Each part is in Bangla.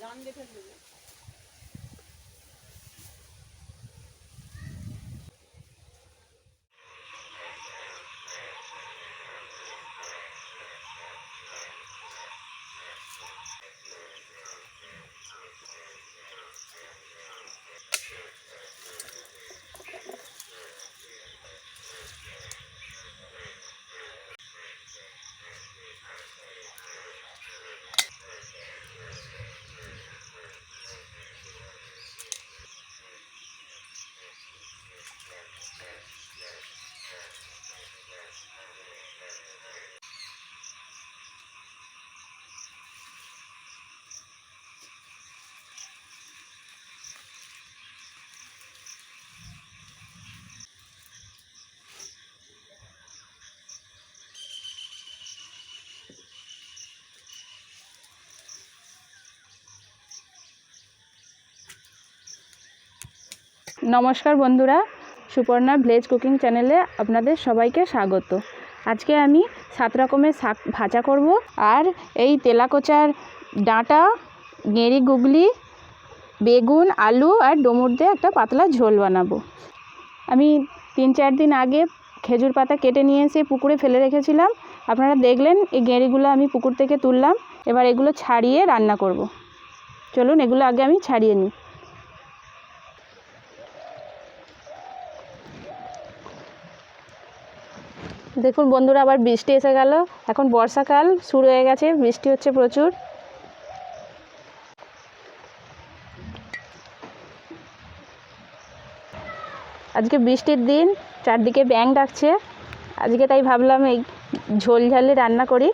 জান দেখে দেবে। নমস্কার বন্ধুরা, সুপর্ণা ভিলেজ কুকিং চ্যানেলে আপনাদের সবাইকে স্বাগত। আজকে আমি 7 রকমের শাক ভাজা করব আর এই তেলাকোচার ডাঁটা, গেঁড়ি গুগলি, বেগুন, আলু আর ডুমুর দিয়ে একটা পাতলা ঝোল বানাবো। আমি 3-4 দিন আগে খেজুর পাতা কেটে নিয়ে এসে পুকুরে ফেলে রেখেছিলাম। আপনারা দেখলেন এই গেঁড়িগুলো আমি পুকুর থেকে তুললাম। এবার এগুলো ছাড়িয়ে রান্না করব। চলুন এগুলো আগে আমি ছাড়িয়ে নিই। দেখুন বন্ধুরা, আবার বৃষ্টি এসে গেল। এখন বর্ষাকাল শুরু হয়ে গেছে, বৃষ্টি হচ্ছে প্রচুর। আজকে বৃষ্টির দিন, চারদিকে ব্যাঙ ডাকছে। আজকে তাই ভাবলাম এই ঝোল ঝালে রান্না করি।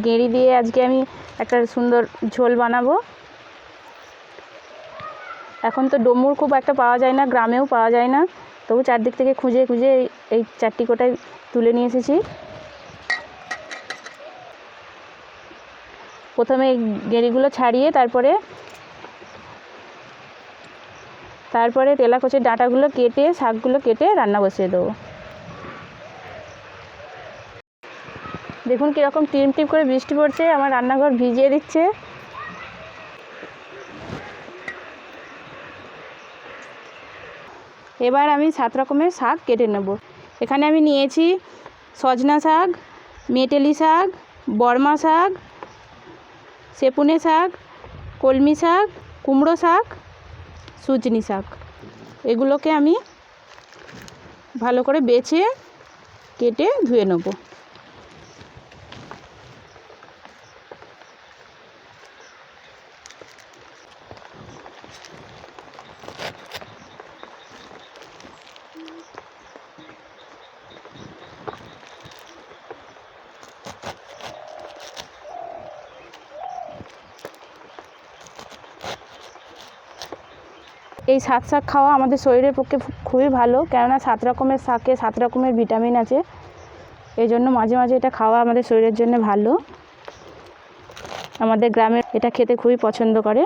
গেঁড়ি দিয়ে আজকে আমি একটা সুন্দর ঝোল বানাবো। এখন তো ডুমুর খুব একটা পাওয়া যায় না, গ্রামেও পাওয়া যায় না, তবু চারদিক থেকে খুঁজে খুঁজে এই 4টি কোটায় তুলে নিয়ে এসেছি। প্রথমে এই গেঁড়িগুলো ছাড়িয়ে তারপরে তেলাকোচের ডাঁটাগুলো কেটে, শাকগুলো কেটে রান্না বসিয়ে দেবো। দেখুন কীরকম টিম টিম করে বৃষ্টি পড়ছে, আমার রান্নাঘর ভিজিয়ে দিচ্ছে। এবার আমি 7 রকমের শাক কেটে নেব। এখানে আমি নিয়েছি সজনা শাক, মেটেলি শাক, বর্মা শাক, সেপুনে শাক, কলমি শাক, কুমড়ো শাক, সুজনি শাক। এগুলোকে আমি ভালো করে বেছে কেটে ধুয়ে নেব। এই 7 শাক খাওয়া আমাদের শরীরের পক্ষে খুবই ভালো, কেননা 7 রকমের শাকে 7 রকমের ভিটামিন আছে। এই জন্য মাঝে মাঝে এটা খাওয়া আমাদের শরীরের জন্য ভালো। আমাদের গ্রামে এটা খেতে খুবই পছন্দ করে।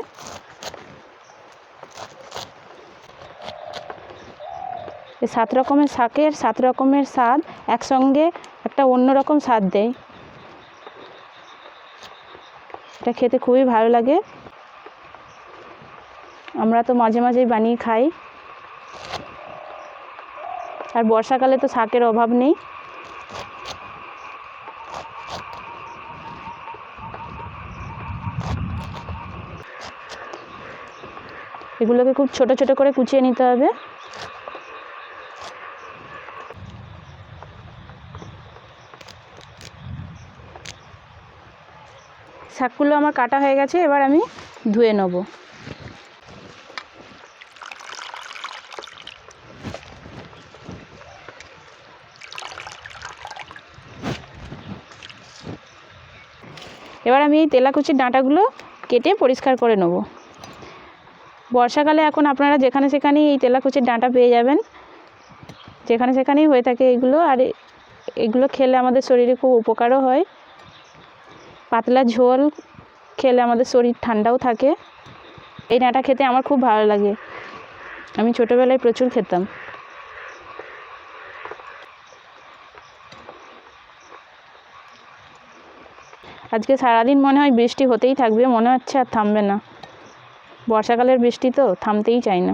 এই 7 রকমের শাকের 7 রকমের স্বাদ একসঙ্গে একটা অন্যরকম স্বাদ দেয়। এটা খেতে খুবই ভালো লাগে। আমরা তো মাঝে মাঝেই বানিয়ে খাই। আর বর্ষাকালে তো শাকের অভাব নেই। এগুলোকে খুব ছোট ছোট করে কুচিয়ে নিতে হবে। শাকগুলো আমার কাটা হয়ে গেছে, এবার আমি ধুয়ে নেব। এবার আমি এই তেলাকুচির ডাঁটাগুলো কেটে পরিষ্কার করে নেব। বর্ষাকালে এখন আপনারা যেখানে সেখানেই এই তেলাকুচির ডাঁটা পেয়ে যাবেন, যেখানে সেখানেই হয়ে থাকে এগুলো। আর এগুলো খেলে আমাদের শরীরে খুব উপকারও হয়। পাতলা ঝোল খেলে আমাদের শরীর ঠান্ডাও থাকে। এই ডাঁটা খেতে আমার খুব ভালো লাগে, আমি ছোটোবেলায় প্রচুর খেতাম। আজকে সারাদিন মনে হয় বৃষ্টি হতেই থাকবে, মনে হচ্ছে আর থামবে না। বর্ষাকালের বৃষ্টি তো থামতেই চায় না।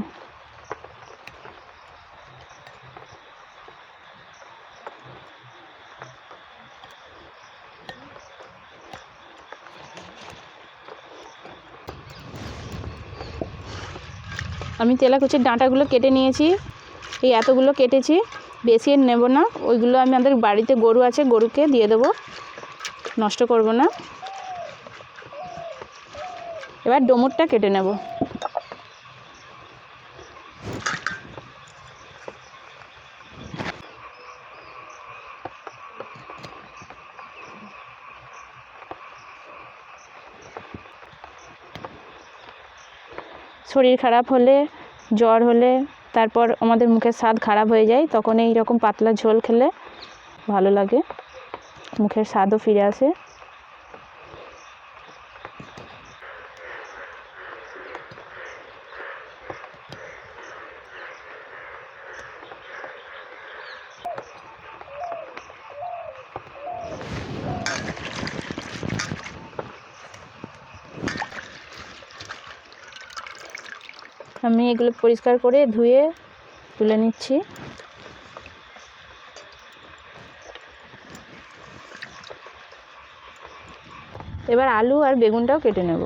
আমি তেলাকুচির ডাঁটাগুলো কেটে নিয়েছি, এই এতগুলো কেটেছি, বেশি নেব না। ওইগুলো আমি আমাদের বাড়িতে গরু আছে, গরুকে দিয়ে দেবো, নষ্ট করব না। এবার ডোমরটা কেটে নেব। শরীর খারাপ হলে, জ্বর হলে, তারপর আমাদের মুখের স্বাদ খারাপ হয়ে যায়, তখন এই রকম পাতলা ঝোল খেলে ভালো লাগে, মুখের স্বাদও ফিরে আসে। আমি এগুলো পরিষ্কার করে ধুয়ে তুলে নিচ্ছি। এবার আলু আর বেগুনটাও কেটে নেব।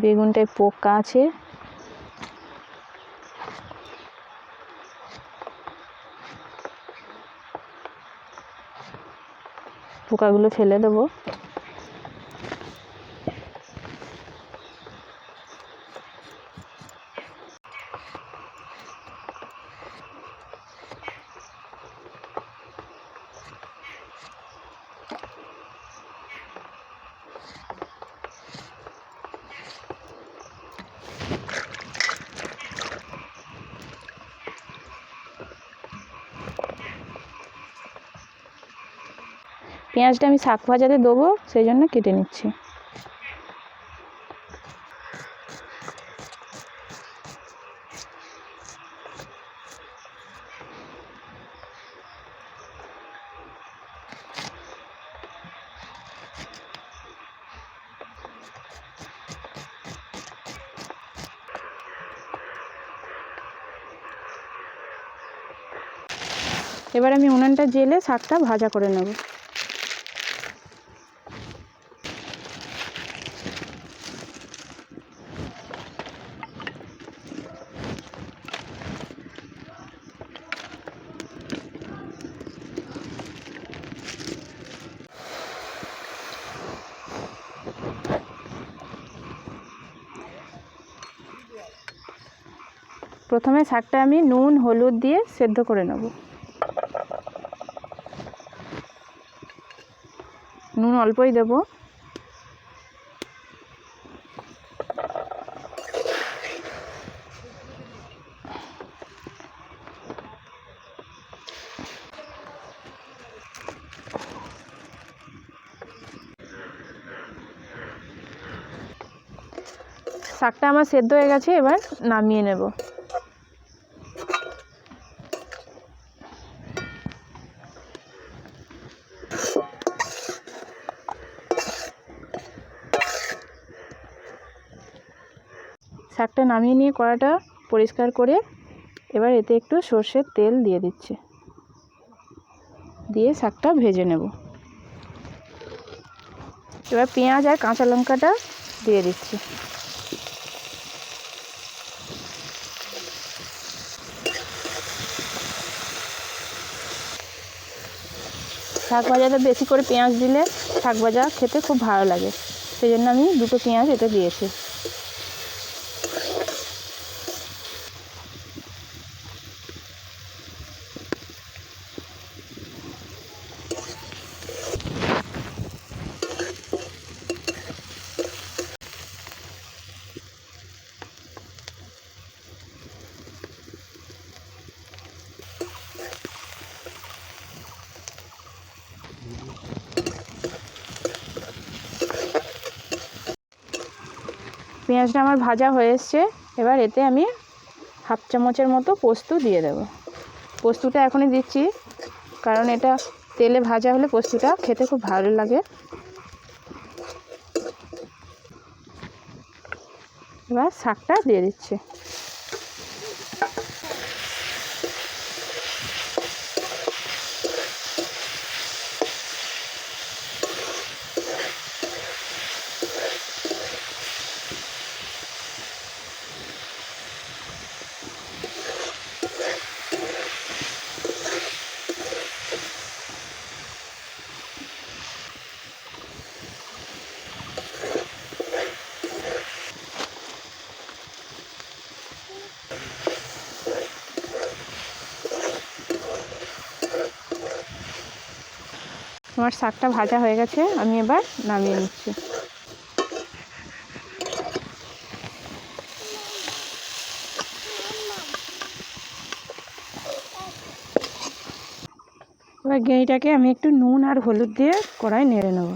বেগুনটায় পোকা আছে, পোকাগুলো ফেলে দেবো। পেঁয়াজটা আমি শাক ভাজাতে দেবো, সেই জন্য কেটে নিচ্ছি। এবার আমি উনুনটা জ্বেলে শাকটা ভাজা করে নেব। প্রথমে শাকটা আমি নুন হলুদ দিয়ে সেদ্ধ করে নেব। নুন অল্পই দেব। শাকটা আমার সেদ্ধ হয়ে গেছে, এবার নামিয়ে নেব। শাকটা নামিয়ে নিয়ে কড়াটা পরিষ্কার করে এবার এতে একটু সর্ষের তেল দিয়ে দিচ্ছি, দিয়ে শাকটা ভেজে নেব। এবার পেঁয়াজ আর কাঁচা লঙ্কাটা দিয়ে দিচ্ছি। শাক ভাজাতে বেশি করে পেঁয়াজ দিলে শাক ভাজা খেতে খুব ভালো লাগে, সেই জন্য আমি দুটো পেঁয়াজ এতে দিয়েছি। পেঁয়াজটা আমার ভাজা হয়ে এসছে। এবার এতে আমি হাফ চামচের মতো পোস্ত দিয়ে দেব। পোস্তটা এখনই দিচ্ছি কারণ এটা তেলে ভাজা হলে পোস্তটা খেতে খুব ভালো লাগে। এবার শাকটা দিয়ে দিচ্ছি। আমার শাকটা ভাজা হয়ে গেছে, আমি এবার নামিয়ে নিচ্ছি। এবার গ্রেভিটাকে আমি একটু নুন আর হলুদ দিয়ে কড়াই নেড়ে নেব।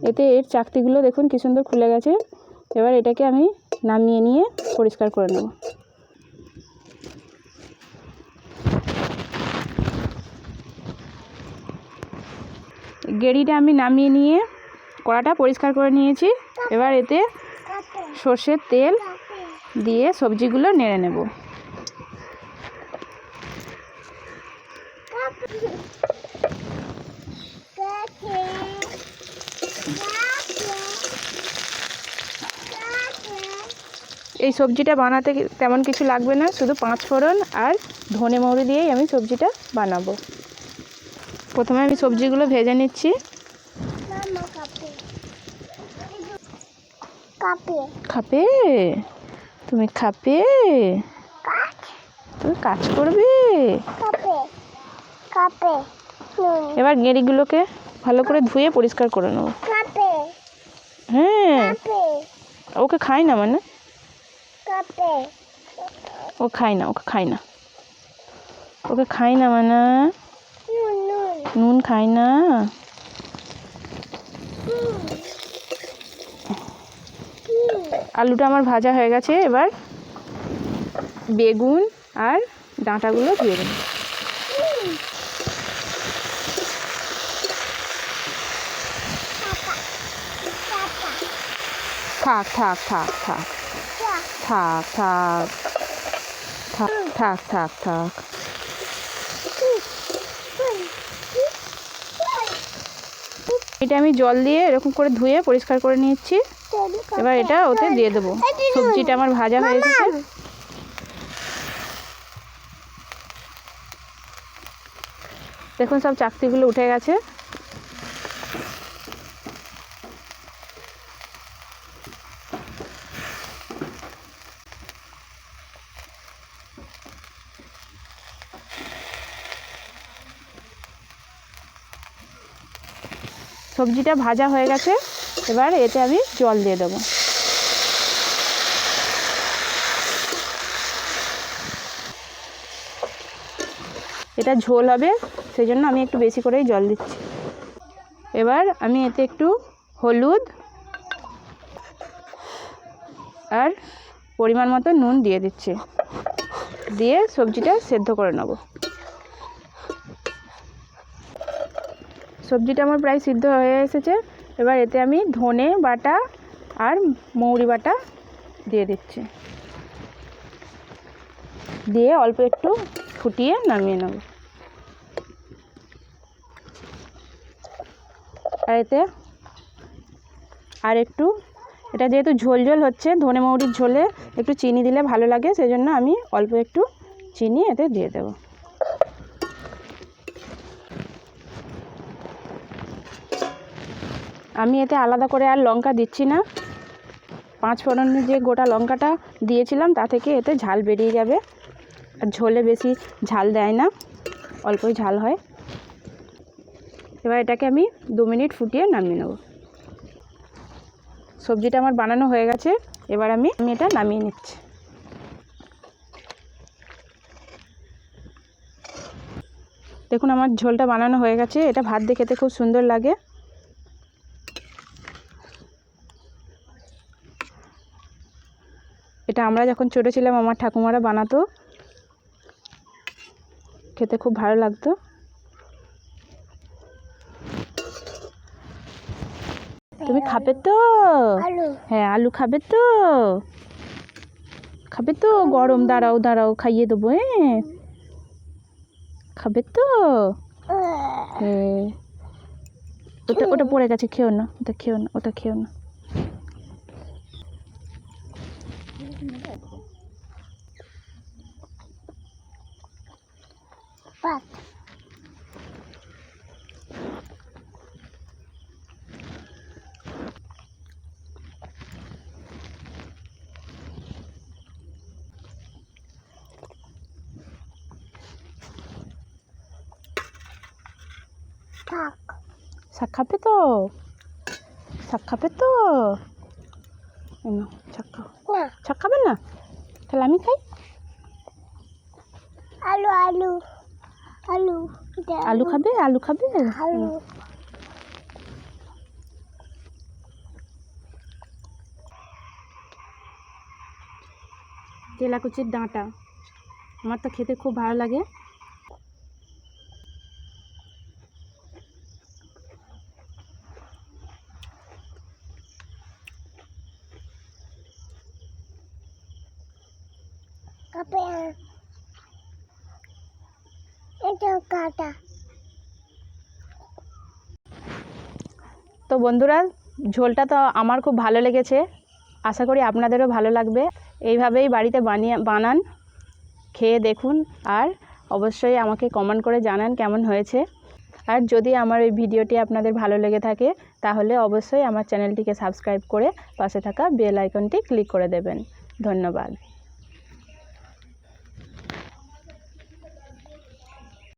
এতে এর চাকতিগুলো দেখুন কি সুন্দর খুলে গেছে। এবার এটাকে আমি নামিয়ে নিয়ে পরিষ্কার করে নেব। গেড়িটা আমি নামিয়ে নিয়ে কড়াটা পরিষ্কার করে নিয়েছি। এবার এতে সর্ষের তেল দিয়ে সবজিগুলো নেড়ে নেব। এই সবজিটা বানাতে তেমন কিছু লাগবে না, শুধু 5 ফোড়ন আর ধনে মৌরি দিয়েই আমি সবজিটা বানাবো। প্রথমে আমি সবজিগুলো ভেজে নিচ্ছি। খাবে? তুমি খাবে? তুমি কাজ করবে? এবার গেঁড়িগুলোকে ভালো করে ধুয়ে পরিষ্কার করে নেব। হ্যাঁ, ওকে খাই না, মানে ও খাই না, ওকে খাই না, ওকে খাই না, মানে নুন খাই না। আলুটা আমার ভাজা হয়ে গেছে। এবার বেগুন আর ডাঁটাগুলো দিয়ে দেব। থাক থাক থাক থাক থাক থাক থাক থাক থাক থাক এটা আমি জল দিয়ে এরকম করে ধুয়ে পরিষ্কার করে নিচ্ছি। এবার এটা ওতে দিয়ে দেবো। সবজিটা আমার ভাজা হয়ে এসেছে। দেখুন সব চাকতিগুলো উঠে গেছে। সবজিটা ভাজা হয়ে গেছে। এবার এতে আমি জল দিয়ে দেবো। এটা ঝোল হবে, সেই জন্য আমি একটু বেশি করেই জল দিচ্ছি। এবার আমি এতে একটু হলুদ আর পরিমাণ মতো নুন দিয়ে দিচ্ছি, দিয়ে সবজিটা সেদ্ধ করে নেব। সবজিটা আমার প্রায় সিদ্ধ হয়ে এসেছে। এবার এতে আমি ধনে বাটা আর মৌরি বাটা দিয়ে দিচ্ছি, দিয়ে অল্প একটু ফুটিয়ে নামিয়ে নেব। আর এতে আর একটু, এটা যেহেতু ঝোল ঝোল হচ্ছে, ধনে মৌরির ঝোলে একটু চিনি দিলে ভালো লাগে, সেই জন্য আমি অল্প একটু চিনি এতে দিয়ে দেব। আমি এতে আলাদা করে আর লঙ্কা দিচ্ছি না। 5 ফোড়নের যে গোটা লঙ্কাটা দিয়েছিলাম তা থেকে এতে ঝাল বেরিয়ে যাবে। আর ঝোলে বেশি ঝাল দেয় না, অল্পই ঝাল হয়। এবার এটাকে আমি 2 মিনিট ফুটিয়ে নামিয়ে নেব। সবজিটা আমার বানানো হয়ে গেছে। এবার আমি এটা নামিয়ে নিচ্ছি। দেখুন আমার ঝোলটা বানানো হয়ে গেছে। এটা ভাত দিয়ে খেতে খুব সুন্দর লাগে। এটা আমরা যখন ছোটো ছিলাম আমার ঠাকুমারা বানাতো, খেতে খুব ভালো লাগতো। তুমি খাবে তো? হ্যাঁ, আলু খাবে তো? খাবে তো? গরম, দাঁড়াও দাঁড়াও, খাইয়ে দেবো। হ্যাঁ, খাবে তো? হ্যাঁ, ওটা ওটা পড়ে গেছে, খেও না, ওটা খেও না, ওটা খেও না। শাক খাবে তো? শাক খাবে তো? শাক খাও। শাক খাবে না? তাহলে আমি খাই। আলু আলু আলু আলু খাবে? আলু খাবে? আলু তেলাকুচির ডাঁটা আমার তো খেতে খুব ভালো লাগে। কাপে এটা কাটা। তো বন্ধুরা, ঝোলটা তো আমার খুব ভালো লেগেছে, আশা করি আপনাদেরও ভালো লাগবে। এইভাবেই বাড়িতে বানান, খেয়ে দেখুন, আর অবশ্যই আমাকে কমেন্ট করে জানান কেমন হয়েছে। আর যদি আমার এই ভিডিওটি আপনাদের ভালো লেগে থাকে তাহলে অবশ্যই আমার চ্যানেলটিকে সাবস্ক্রাইব করে পাশে থাকা বেল আইকনটি ক্লিক করে দেবেন। ধন্যবাদ।